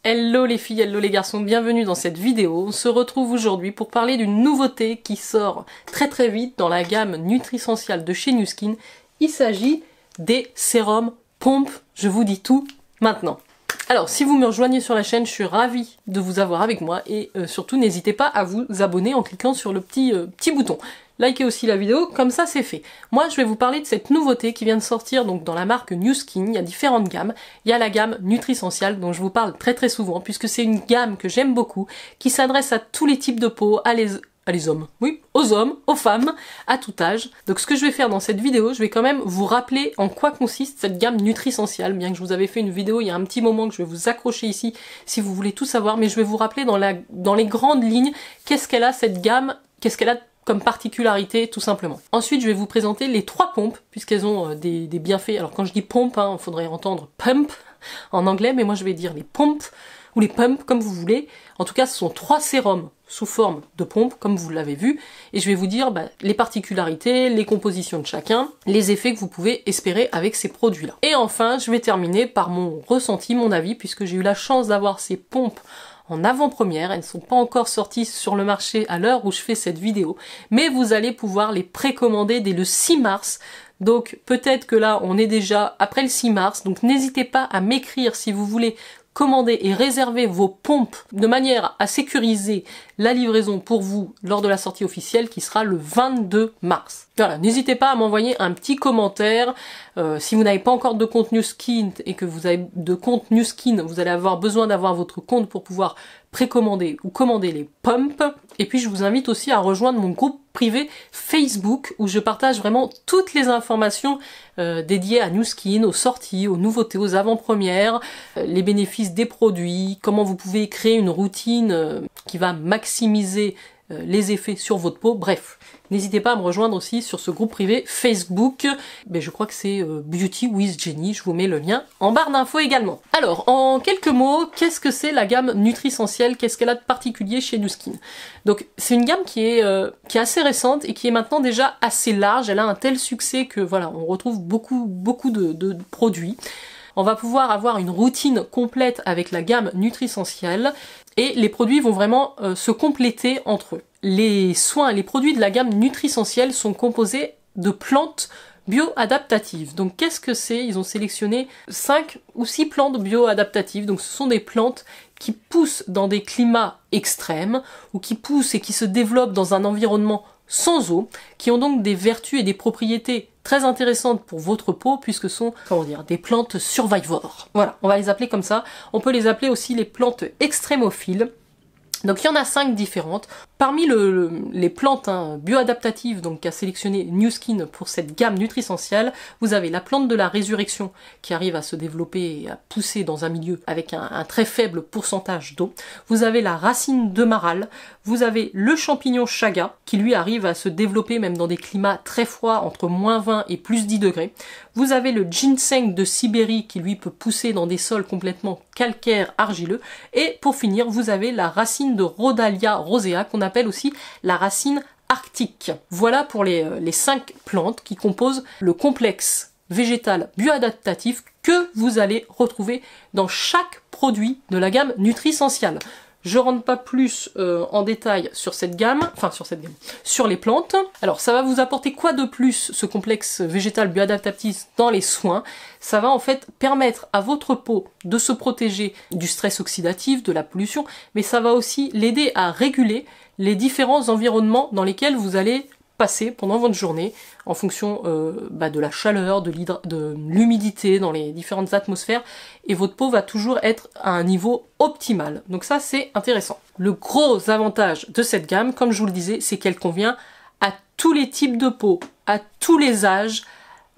Hello les filles, hello les garçons, bienvenue dans cette vidéo. On se retrouve aujourd'hui pour parler d'une nouveauté qui sort très vite dans la gamme Nutrisential de chez Nu Skin. Il s'agit des sérums pompes, je vous dis tout maintenant. Alors si vous me rejoignez sur la chaîne, je suis ravie de vous avoir avec moi et surtout n'hésitez pas à vous abonner en cliquant sur le petit bouton. Likez aussi la vidéo, comme ça c'est fait. Moi je vais vous parler de cette nouveauté qui vient de sortir donc dans la marque Nu Skin. Il y a différentes gammes. Il y a la gamme Nutrisential dont je vous parle très souvent puisque c'est une gamme que j'aime beaucoup, qui s'adresse à tous les types de peau, à les hommes, oui, aux hommes, aux femmes, à tout âge. Donc ce que je vais faire dans cette vidéo, je vais quand même vous rappeler en quoi consiste cette gamme Nutrisential, bien que je vous avais fait une vidéo il y a un petit moment que je vais vous accrocher ici si vous voulez tout savoir, mais je vais vous rappeler dans les grandes lignes qu'est-ce qu'elle a cette gamme, qu'est-ce qu'elle a comme particularité tout simplement. Ensuite je vais vous présenter les 3 pompes, puisqu'elles ont des bienfaits. Alors quand je dis pompe, il faudrait entendre pump en anglais, mais moi je vais dire les pompes, ou les pumps comme vous voulez. En tout cas ce sont 3 sérums sous forme de pompe, comme vous l'avez vu, et je vais vous dire les particularités, les compositions de chacun, les effets que vous pouvez espérer avec ces produits-là. Et enfin, je vais terminer par mon ressenti, mon avis, puisque j'ai eu la chance d'avoir ces pompes en avant-première, elles ne sont pas encore sorties sur le marché à l'heure où je fais cette vidéo, mais vous allez pouvoir les précommander dès le 6 mars, donc peut-être que là on est déjà après le 6 mars, donc n'hésitez pas à m'écrire si vous voulez commander et réserver vos pompes de manière à sécuriser la livraison pour vous lors de la sortie officielle qui sera le 22 mars. Voilà, n'hésitez pas à m'envoyer un petit commentaire. Si vous n'avez pas encore de compte Nu Skin et que vous avez de compte Nu Skin, vous allez avoir besoin d'avoir votre compte pour pouvoir précommander ou commander les pompes. Et puis je vous invite aussi à rejoindre mon groupe privé Facebook où je partage vraiment toutes les informations dédiées à Nu Skin, aux sorties, aux nouveautés, aux avant-premières, les bénéfices des produits, comment vous pouvez créer une routine qui va maximiser les effets sur votre peau, bref. N'hésitez pas à me rejoindre aussi sur ce groupe privé Facebook, je crois que c'est Beauty with Jenny, je vous mets le lien en barre d'infos également. Alors, en quelques mots, qu'est-ce que c'est la gamme Nutrisential? Qu'est-ce qu'elle a de particulier chez Nu Skin? Donc, c'est une gamme qui est assez récente et qui est maintenant déjà assez large, elle a un tel succès que voilà, on retrouve beaucoup de produits. On va pouvoir avoir une routine complète avec la gamme Nutrisential et les produits vont vraiment se compléter entre eux. Les soins, les produits de la gamme Nutrisential sont composés de plantes bio-adaptatives. Donc qu'est-ce que c'est? Ils ont sélectionné 5 ou 6 plantes bio-adaptatives. Donc ce sont des plantes qui poussent dans des climats extrêmes ou qui poussent et qui se développent dans un environnement sans eau, qui ont donc des vertus et des propriétés très intéressantes pour votre peau puisque ce sont, des plantes survivors. Voilà, on va les appeler comme ça. On peut les appeler aussi les plantes extrémophiles. Donc il y en a 5 différentes. Parmi les plantes bioadaptatives qu'a sélectionné Nu Skin pour cette gamme Nutrisential, vous avez la plante de la résurrection qui arrive à se développer et à pousser dans un milieu avec un très faible pourcentage d'eau. Vous avez la racine de marral, vous avez le champignon chaga qui lui arrive à se développer même dans des climats très froids entre moins 20 et plus 10 degrés. Vous avez le ginseng de Sibérie qui lui peut pousser dans des sols complètement calcaires, argileux. Et pour finir, vous avez la racine de Rhodalia rosea qu'on appelle aussi la racine arctique. Voilà pour les 5 plantes qui composent le complexe végétal bioadaptatif que vous allez retrouver dans chaque produit de la gamme Nutrisential. Je rentre pas plus en détail sur cette gamme, sur les plantes. Alors ça va vous apporter quoi de plus ce complexe végétal bioadaptatif dans les soins? Ça va en fait permettre à votre peau de se protéger du stress oxydatif, de la pollution, mais ça va aussi l'aider à réguler les différents environnements dans lesquels vous allez passer pendant votre journée en fonction de la chaleur, de l'humidité dans les différentes atmosphères et votre peau va toujours être à un niveau optimal. Donc ça c'est intéressant. Le gros avantage de cette gamme, comme je vous le disais, c'est qu'elle convient à tous les types de peau, à tous les âges,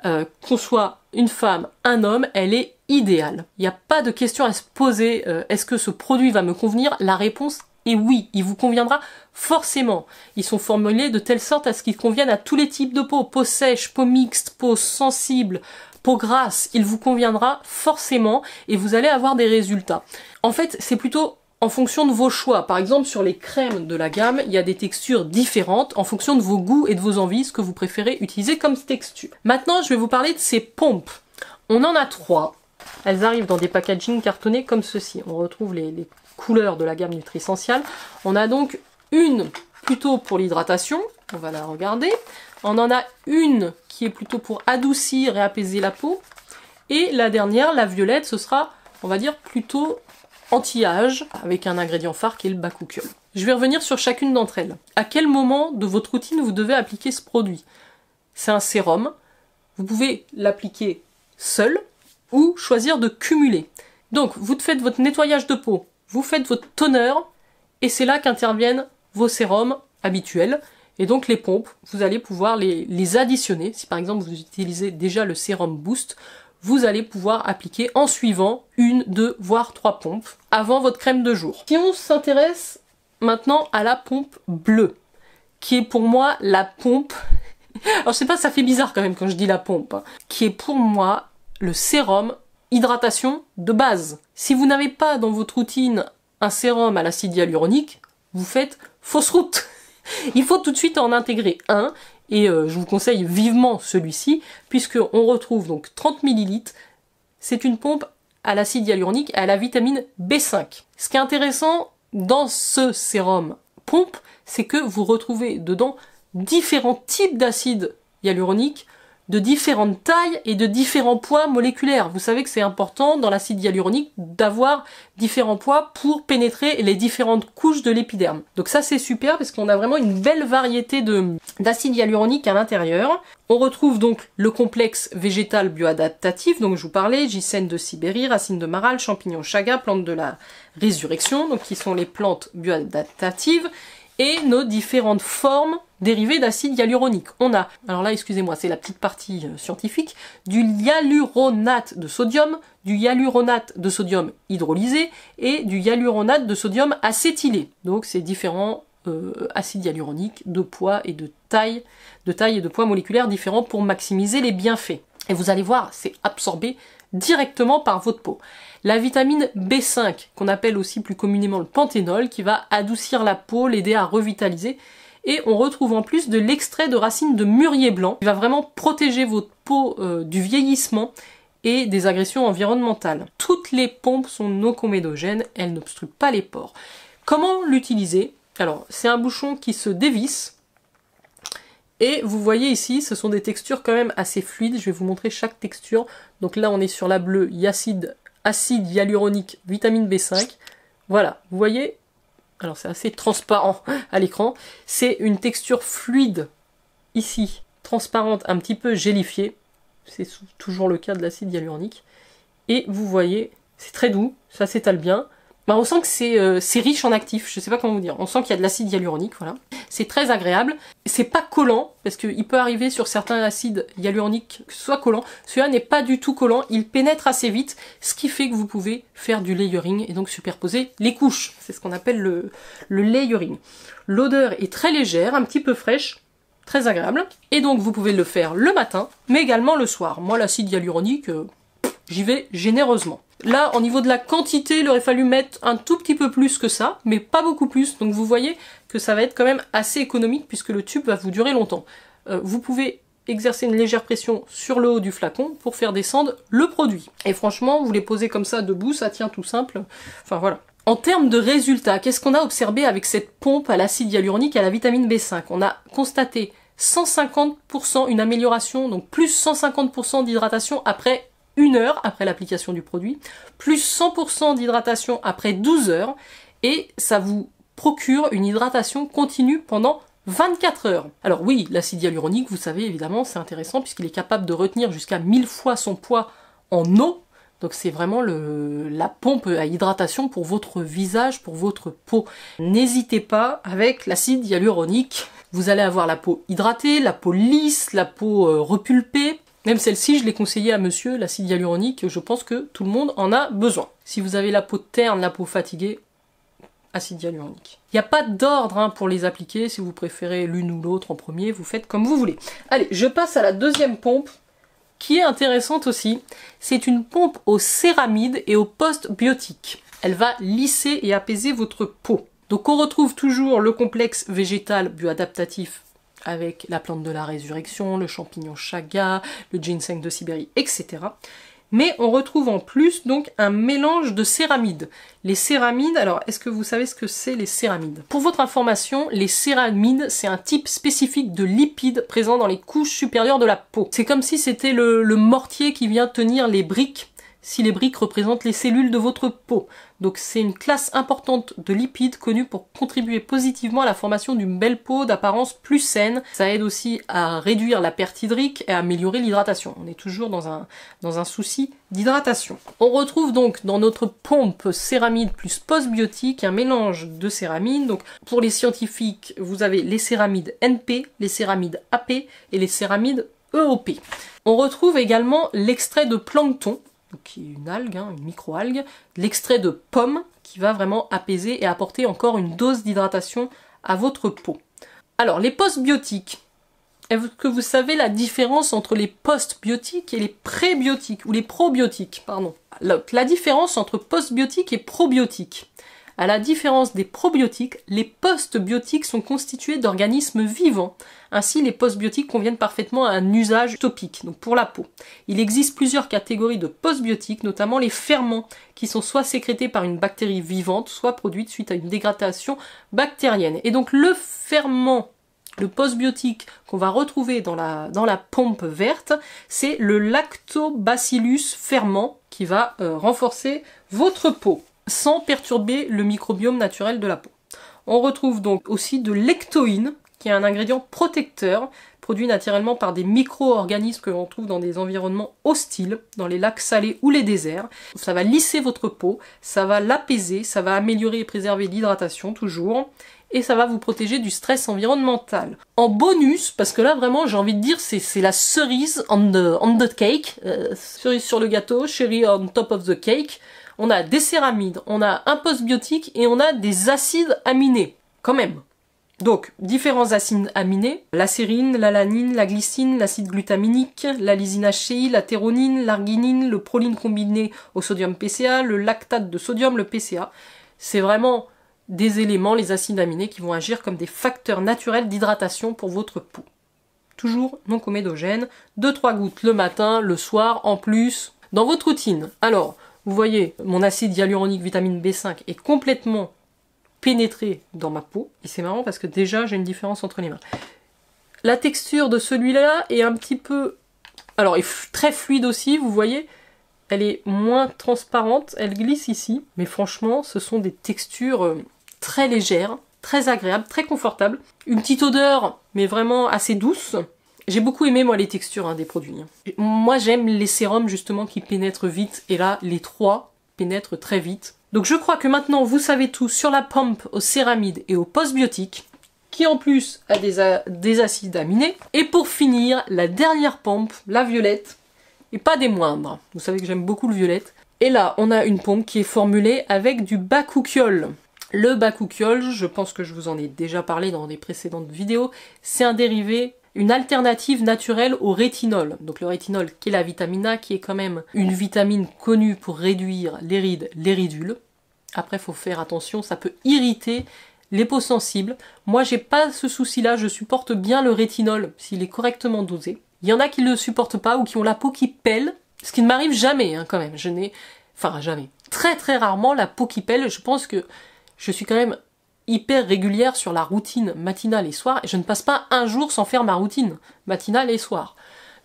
qu'on soit une femme, un homme, elle est idéale. Il n'y a pas de question à se poser, est-ce que ce produit va me convenir? La réponse et oui, il vous conviendra forcément. Ils sont formulés de telle sorte à ce qu'ils conviennent à tous les types de peau sèche, peau mixte, peau sensible, peau grasse. Il vous conviendra forcément et vous allez avoir des résultats. En fait, c'est plutôt en fonction de vos choix. Par exemple, sur les crèmes de la gamme, il y a des textures différentes en fonction de vos goûts et de vos envies, ce que vous préférez utiliser comme texture. Maintenant, je vais vous parler de ces pompes. On en a 3. Elles arrivent dans des packagings cartonnés comme ceci. On retrouve les couleurs de la gamme Nutrisential. On a donc une plutôt pour l'hydratation, on va la regarder. On en a une qui est plutôt pour adoucir et apaiser la peau. Et la dernière, la violette, ce sera, on va dire, plutôt anti-âge, avec un ingrédient phare qui est le bakuchiol. Je vais revenir sur chacune d'entre elles. À quel moment de votre routine vous devez appliquer ce produit? C'est un sérum. Vous pouvez l'appliquer seul ou choisir de cumuler. Donc, vous faites votre nettoyage de peau, vous faites votre toner, et c'est là qu'interviennent vos sérums habituels. Et donc les pompes, vous allez pouvoir les additionner. Si par exemple vous utilisez déjà le sérum Boost, vous allez pouvoir appliquer en suivant 1, 2, voire 3 pompes avant votre crème de jour. Si on s'intéresse maintenant à la pompe bleue, qui est pour moi la pompe... Alors je sais pas, ça fait bizarre quand même quand je dis la pompe, hein, qui est pour moi le sérum hydratation de base. Si vous n'avez pas dans votre routine un sérum à l'acide hyaluronique, vous faites fausse route. Il faut tout de suite en intégrer un, et je vous conseille vivement celui-ci, puisqu'on retrouve donc 30 ml. C'est une pompe à l'acide hyaluronique et à la vitamine B5. Ce qui est intéressant dans ce sérum pompe, c'est que vous retrouvez dedans différents types d'acide hyaluronique, de différentes tailles et de différents poids moléculaires. Vous savez que c'est important dans l'acide hyaluronique d'avoir différents poids pour pénétrer les différentes couches de l'épiderme. Donc ça c'est super parce qu'on a vraiment une belle variété d'acide hyaluronique à l'intérieur. On retrouve donc le complexe végétal bioadaptatif, donc je vous parlais, gicène de Sibérie, racine de marral, champignon chaga, plante de la résurrection, donc qui sont les plantes bioadaptatives, et nos différentes formes dérivées d'acide hyaluronique. On a, alors là excusez-moi, c'est la petite partie scientifique, du hyaluronate de sodium, du hyaluronate de sodium hydrolysé et du hyaluronate de sodium acétylé. Donc c'est différents acides hyaluroniques de poids et de taille et de poids moléculaires différents pour maximiser les bienfaits. Et vous allez voir, c'est absorbé directement par votre peau. La vitamine B5, qu'on appelle aussi plus communément le panthénol, qui va adoucir la peau, l'aider à revitaliser. Et on retrouve en plus de l'extrait de racines de mûrier blanc, qui va vraiment protéger votre peau du vieillissement et des agressions environnementales. Toutes les pompes sont non comédogènes, elles n'obstruent pas les pores. Comment l'utiliser? Alors, c'est un bouchon qui se dévisse. Et vous voyez ici, ce sont des textures quand même assez fluides. Je vais vous montrer chaque texture. Donc là, on est sur la bleue, acide hyaluronique, vitamine B5. Voilà, vous voyez, alors c'est assez transparent à l'écran. C'est une texture fluide, ici, transparente, un petit peu gélifiée. C'est toujours le cas de l'acide hyaluronique. Et vous voyez, c'est très doux, ça s'étale bien. Ben, on sent que c'est riche en actifs, je sais pas comment vous dire. On sent qu'il y a de l'acide hyaluronique, voilà. C'est très agréable. C'est pas collant, parce qu'il peut arriver sur certains acides hyaluroniques que ce soit collant. Celui-là n'est pas du tout collant, il pénètre assez vite, ce qui fait que vous pouvez faire du layering et donc superposer les couches. C'est ce qu'on appelle le layering. L'odeur est très légère, un petit peu fraîche, très agréable. Et donc vous pouvez le faire le matin, mais également le soir. Moi, l'acide hyaluronique, j'y vais généreusement. Là, au niveau de la quantité, il aurait fallu mettre un tout petit peu plus que ça, mais pas beaucoup plus. Donc vous voyez que ça va être quand même assez économique puisque le tube va vous durer longtemps. Vous pouvez exercer une légère pression sur le haut du flacon pour faire descendre le produit. Et franchement, vous les posez comme ça debout, ça tient tout simple. Enfin voilà. En termes de résultats, qu'est-ce qu'on a observé avec cette pompe à l'acide hyaluronique et à la vitamine B5? On a constaté 150% une amélioration, donc plus 150% d'hydratation après 1 heure après l'application du produit, plus 100% d'hydratation après 12 heures, et ça vous procure une hydratation continue pendant 24 heures. Alors oui, l'acide hyaluronique, vous savez évidemment, c'est intéressant puisqu'il est capable de retenir jusqu'à 1000 fois son poids en eau, donc c'est vraiment la pompe à hydratation pour votre visage, pour votre peau. N'hésitez pas avec l'acide hyaluronique, vous allez avoir la peau hydratée, la peau lisse, la peau repulpée. Même celle-ci, je l'ai conseillée à monsieur, l'acide hyaluronique, je pense que tout le monde en a besoin. Si vous avez la peau terne, la peau fatiguée, acide hyaluronique. Il n'y a pas d'ordre pour les appliquer, si vous préférez l'une ou l'autre en premier, vous faites comme vous voulez. Allez, je passe à la deuxième pompe, qui est intéressante aussi. C'est une pompe aux céramides et aux postbiotiques. Elle va lisser et apaiser votre peau. Donc on retrouve toujours le complexe végétal bioadaptatif avec la plante de la résurrection, le champignon chaga, le ginseng de Sibérie, etc. Mais on retrouve en plus donc un mélange de céramides. Les céramides, alors est-ce que vous savez ce que c'est les céramides? Pour votre information, les céramides, c'est un type spécifique de lipides présents dans les couches supérieures de la peau. C'est comme si c'était le mortier qui vient tenir les briques, si les briques représentent les cellules de votre peau. Donc c'est une classe importante de lipides connue pour contribuer positivement à la formation d'une belle peau d'apparence plus saine. Ça aide aussi à réduire la perte hydrique et à améliorer l'hydratation. On est toujours dans un souci d'hydratation. On retrouve donc dans notre pompe céramide plus postbiotique un mélange de céramides. Donc pour les scientifiques, vous avez les céramides NP, les céramides AP et les céramides EOP. On retrouve également l'extrait de plancton, qui est une algue, une micro-algue, l'extrait de pomme qui va vraiment apaiser et apporter encore une dose d'hydratation à votre peau. Alors les postbiotiques, est-ce que vous savez la différence entre les postbiotiques et les prébiotiques, ou les probiotiques, pardon. La différence entre postbiotiques et probiotiques. À la différence des probiotiques, les postbiotiques sont constitués d'organismes vivants. Ainsi, les postbiotiques conviennent parfaitement à un usage topique, donc pour la peau. Il existe plusieurs catégories de postbiotiques, notamment les ferments, qui sont soit sécrétés par une bactérie vivante, soit produites suite à une dégradation bactérienne. Et donc le ferment, le postbiotique qu'on va retrouver dans la pompe verte, c'est le lactobacillus ferment qui va renforcer votre peau, sans perturber le microbiome naturel de la peau. On retrouve donc aussi de l'ectoïne, qui est un ingrédient protecteur, produit naturellement par des micro-organismes que l'on trouve dans des environnements hostiles, dans les lacs salés ou les déserts. Ça va lisser votre peau, ça va l'apaiser, ça va améliorer et préserver l'hydratation toujours, et ça va vous protéger du stress environnemental. En bonus, parce que là vraiment j'ai envie de dire c'est la cerise on the cake, cerise sur le gâteau, cherry on top of the cake, on a des céramides, on a un postbiotique et on a des acides aminés, quand même. Donc, différents acides aminés, la sérine, l'alanine, la glycine, l'acide glutaminique, la lysine HCI, la théronine, l'arginine, le proline combiné au sodium PCA, le lactate de sodium, le PCA. C'est vraiment des éléments, les acides aminés, qui vont agir comme des facteurs naturels d'hydratation pour votre peau. Toujours non comédogène, 2-3 gouttes le matin, le soir, en plus, dans votre routine. Alors, vous voyez, mon acide hyaluronique vitamine B5 est complètement pénétré dans ma peau. Et c'est marrant parce que déjà, j'ai une différence entre les mains. La texture de celui-là est un petit peu... Alors, est très fluide aussi, vous voyez. Elle est moins transparente, elle glisse ici. Mais franchement, ce sont des textures très légères, très agréables, très confortables. Une petite odeur, mais vraiment assez douce. J'ai beaucoup aimé, moi, les textures des produits. Moi, j'aime les sérums, justement, qui pénètrent vite. Et là, les trois pénètrent très vite. Donc, je crois que maintenant, vous savez tout sur la pompe aux céramides et aux postbiotiques, qui en plus a des acides aminés. Et pour finir, la dernière pompe, la violette, et pas des moindres. Vous savez que j'aime beaucoup le violette. Et là, on a une pompe qui est formulée avec du bakuchiol. Le bakuchiol, je pense que je vous en ai déjà parlé dans des précédentes vidéos, c'est un dérivé, une alternative naturelle au rétinol. Donc le rétinol qui est la vitamine A, qui est quand même une vitamine connue pour réduire les rides, les ridules. Après, il faut faire attention, ça peut irriter les peaux sensibles. Moi, j'ai pas ce souci-là, je supporte bien le rétinol s'il est correctement dosé. Il y en a qui le supportent pas ou qui ont la peau qui pèle, ce qui ne m'arrive jamais quand même. Je n'ai, enfin jamais, très très rarement la peau qui pèle. Je pense que je suis quand même hyper régulière sur la routine matinale et soir, et je ne passe pas un jour sans faire ma routine matinale et soir.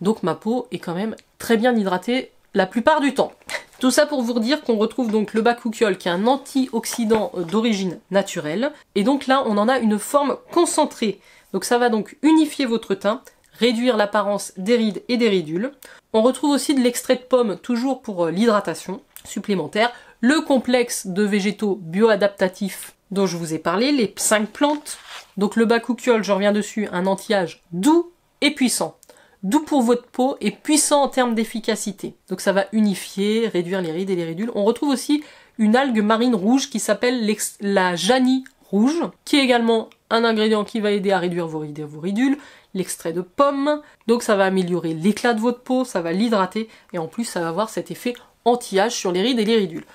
Donc ma peau est quand même très bien hydratée la plupart du temps. Tout ça pour vous dire qu'on retrouve donc le bakuchiol qui est un antioxydant d'origine naturelle, et donc là on en a une forme concentrée. Donc ça va donc unifier votre teint, réduire l'apparence des rides et des ridules. On retrouve aussi de l'extrait de pomme, toujours pour l'hydratation supplémentaire, le complexe de végétaux bioadaptatifs dont je vous ai parlé, les 5 plantes. Donc le bakuchiol, je reviens dessus, un anti-âge doux et puissant. Doux pour votre peau et puissant en termes d'efficacité. Donc ça va unifier, réduire les rides et les ridules. On retrouve aussi une algue marine rouge qui s'appelle la janie rouge, qui est également un ingrédient qui va aider à réduire vos rides et vos ridules. L'extrait de pomme, donc ça va améliorer l'éclat de votre peau, ça va l'hydrater, et en plus ça va avoir cet effet anti-âge sur les rides et les ridules.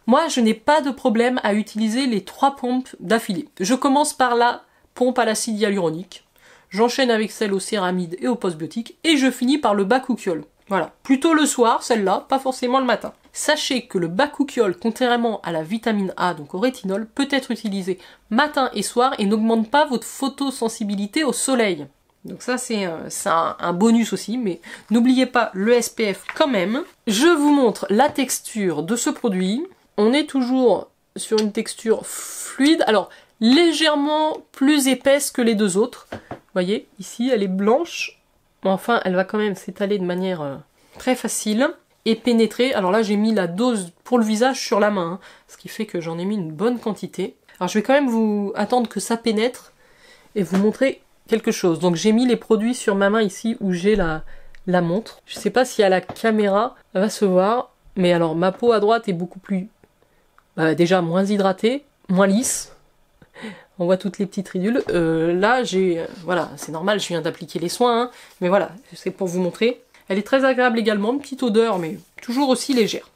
Moi, je n'ai pas de problème à utiliser les 3 pompes d'affilée. Je commence par la pompe à l'acide hyaluronique, j'enchaîne avec celle aux céramides et aux postbiotiques, et je finis par le bakuchiol. Voilà, plutôt le soir, celle-là, pas forcément le matin. Sachez que le bakuchiol, contrairement à la vitamine A, donc au rétinol, peut être utilisé matin et soir et n'augmente pas votre photosensibilité au soleil. Donc ça c'est un bonus aussi, mais n'oubliez pas le SPF quand même. Je vous montre la texture de ce produit. On est toujours sur une texture fluide, alors légèrement plus épaisse que les deux autres. Vous voyez, ici elle est blanche, mais enfin elle va quand même s'étaler de manière très facile et pénétrer. Alors là j'ai mis la dose pour le visage sur la main, hein, ce qui fait que j'en ai mis une bonne quantité. Alors je vais quand même vous attendre que ça pénètre et vous montrer quelque chose. Donc j'ai mis les produits sur ma main ici où j'ai la montre. Je sais pas si à la caméra elle va se voir, mais alors ma peau à droite est beaucoup plus déjà moins hydratée, moins lisse. On voit toutes les petites ridules. Là j'ai voilà, c'est normal, je viens d'appliquer les soins, hein, mais voilà, c'est pour vous montrer. Elle est très agréable également, une petite odeur, mais toujours aussi légère.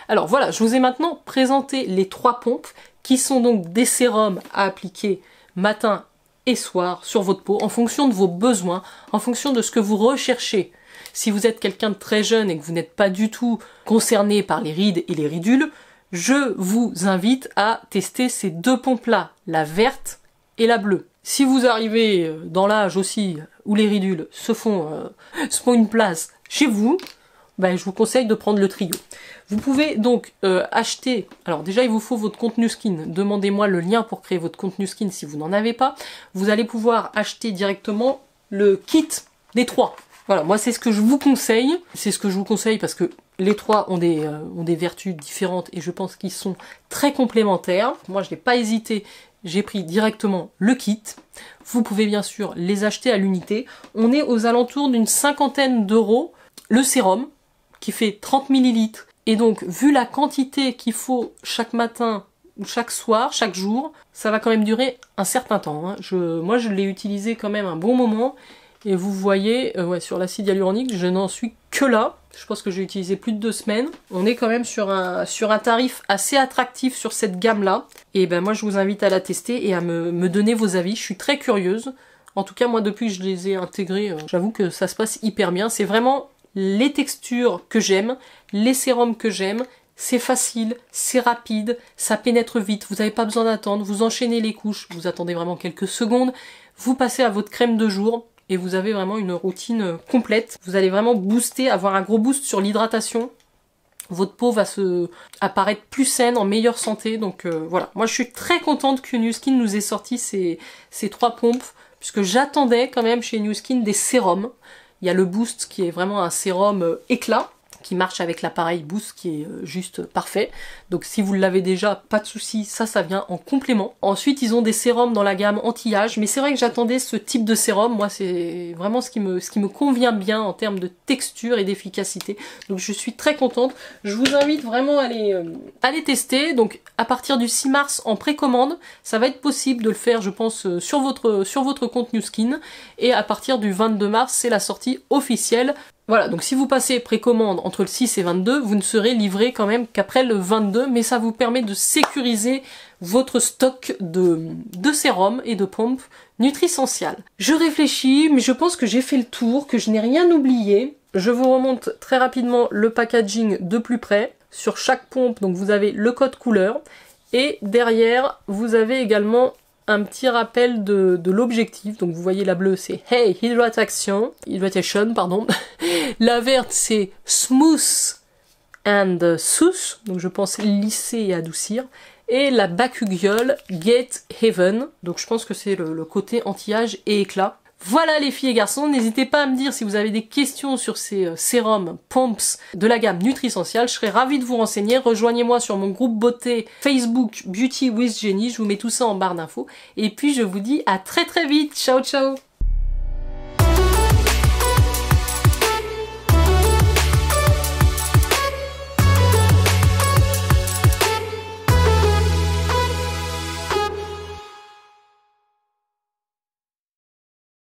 Alors voilà, je vous ai maintenant présenté les 3 pompes, qui sont donc des sérums à appliquer matin et soir sur votre peau, en fonction de vos besoins, en fonction de ce que vous recherchez. Si vous êtes quelqu'un de très jeune et que vous n'êtes pas du tout concerné par les rides et les ridules, je vous invite à tester ces 2 pompes-là, la verte et la bleue. Si vous arrivez dans l'âge aussi où les ridules se font une place chez vous, ben, je vous conseille de prendre le trio. Vous pouvez donc acheter, alors déjà il vous faut votre compte Nu Skin, demandez-moi le lien pour créer votre compte Nu Skin si vous n'en avez pas. Vous allez pouvoir acheter directement le kit des 3. Voilà, moi c'est ce que je vous conseille, parce que les 3 ont des vertus différentes et je pense qu'ils sont très complémentaires. Moi je n'ai pas hésité, j'ai pris directement le kit. Vous pouvez bien sûr les acheter à l'unité. On est aux alentours d'une 50aine d'euros. Le sérum, qui fait 30 ml, et donc vu la quantité qu'il faut chaque matin, ou chaque soir, chaque jour, ça va quand même durer un certain temps. Hein. Moi je l'ai utilisé quand même un bon moment, et vous voyez, ouais, sur l'acide hyaluronique, je n'en suis que là. Je pense que j'ai utilisé plus de 2 semaines. On est quand même sur un tarif assez attractif sur cette gamme-là. Et ben moi je vous invite à la tester et à me donner vos avis. Je suis très curieuse. En tout cas, moi depuis que je les ai intégrés, j'avoue que ça se passe hyper bien. C'est vraiment les textures que j'aime, les sérums que j'aime. C'est facile, c'est rapide, ça pénètre vite. Vous n'avez pas besoin d'attendre. Vous enchaînez les couches, vous attendez vraiment quelques secondes. Vous passez à votre crème de jour. Et vous avez vraiment une routine complète. Vous allez vraiment booster, avoir un gros boost sur l'hydratation. Votre peau va apparaître plus saine, en meilleure santé. Donc voilà, moi je suis très contente que Nu Skin nous ait sorti ces 3 pompes, puisque j'attendais quand même chez Nu Skin des sérums. Il y a le Boost qui est vraiment un sérum éclat, qui marche avec l'appareil Boost qui est juste parfait. Donc si vous l'avez déjà, pas de souci, ça vient en complément. Ensuite ils ont des sérums dans la gamme anti-âge, mais c'est vrai que j'attendais ce type de sérum. Moi c'est vraiment ce qui me convient bien en termes de texture et d'efficacité. Donc je suis très contente. Je vous invite vraiment à les tester. Donc à partir du 6 mars en précommande, ça va être possible de le faire je pense sur votre compte Nu Skin. Et à partir du 22 mars c'est la sortie officielle. Voilà, donc si vous passez précommande entre le 6 et 22, vous ne serez livré quand même qu'après le 22, mais ça vous permet de sécuriser votre stock de sérums et de pompes Nutrisential. Je réfléchis, mais je pense que j'ai fait le tour, que je n'ai rien oublié. Je vous remonte très rapidement le packaging de plus près. Sur chaque pompe, donc vous avez le code couleur, et derrière, vous avez également un petit rappel de l'objectif. Donc vous voyez la bleue c'est Hey Hydratation, pardon. La verte c'est Smooth and Soothe, donc je pense lisser et adoucir. Et la bakuchiol Get Heaven, donc je pense que c'est le côté anti-âge et éclat. Voilà les filles et garçons, n'hésitez pas à me dire si vous avez des questions sur ces sérums Pumps de la gamme Nutrisential, je serais ravie de vous renseigner. Rejoignez-moi sur mon groupe beauté Facebook Beauty with Jenny, je vous mets tout ça en barre d'infos. Et puis je vous dis à très très vite, ciao ciao.